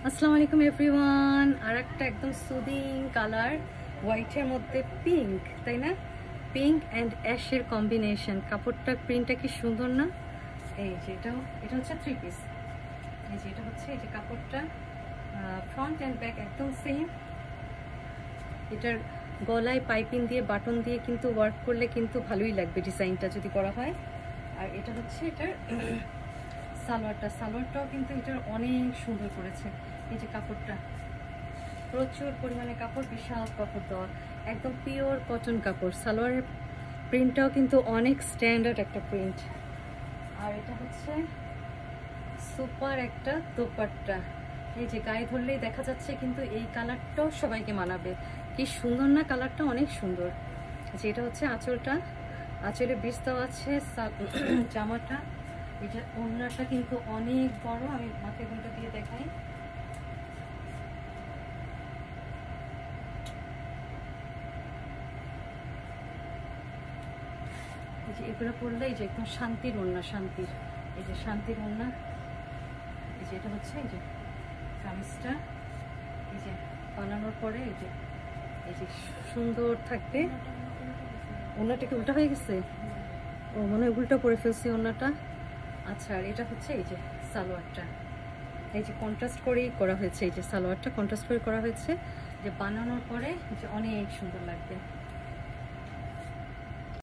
আসসালামু আলাইকুম এভরিওয়ান। আর একটা একদম সুদিং কালার, হোয়াইটের মধ্যে পিঙ্ক, তাই না? পিঙ্ক অ্যান্ড অ্যাশের কম্বিনেশন। কাপড়টা প্রিন্টটা কি সুন্দর না? এই যে এটা হচ্ছে 3 পিস। এই যে এটা হচ্ছে এই যে কাপড়টা, ফ্রন্ট অ্যান্ড ব্যাক একদম সেম। এটার গলায় পাইপিং দিয়ে বাটন দিয়ে কিন্তু ওয়ার্ক করলে কিন্তু ভালোই লাগবে ডিজাইনটা যদি করা হয়। আর এটা হচ্ছে এটার সালোয়ারটাও কিন্তু এটার অনেক সুন্দর করেছে। এই যে কাপড়টা প্রচুর পরিমাণে কাপড়, বিশাল কাপড় দেওয়া, একদম পিওর কটন কাপড়। সালোয়ারের প্রিন্টটাও কিন্তু অনেক স্ট্যান্ডার্ড একটা প্রিন্ট। আর এটা হচ্ছে সুপার একটা দোপাট্টা। এই যে গায়ে ধরলেই দেখা যাচ্ছে কিন্তু এই কালারটাও সবাইকে মানাবে। কি সুন্দর না কালারটা, অনেক সুন্দর। যে এটা হচ্ছে আঁচলটা, আঁচলে বিষ দেওয়া আছে। জামাটা, এটা ওড়নাটা কিন্তু অনেক বড়। আমি মাথায় গুঁতো দিয়ে দেখাই। এই যে এগুলো পরলে এই যে একদম শান্তির ওড়না, শান্তির। এই যে শান্তির ওড়না। এই যে এটা হচ্ছে এই যে কামিজটা, এই যে বানানোর পরে এই যে সুন্দর থাকবে। ওড়নাটা কি উল্টা হয়ে গেছে? ও মনে হয় উল্টা পরে ফেলছি ওড়নাটা। আচ্ছা, আর এটা হচ্ছে এই যে সালোয়ারটা, এই যে কন্ট্রাস্ট করেই করা হয়েছে। এই যে সালোয়ারটা কন্ট্রাস্ট করে করা হয়েছে, যে বানানোর পরে যে অনেক সুন্দর লাগবে।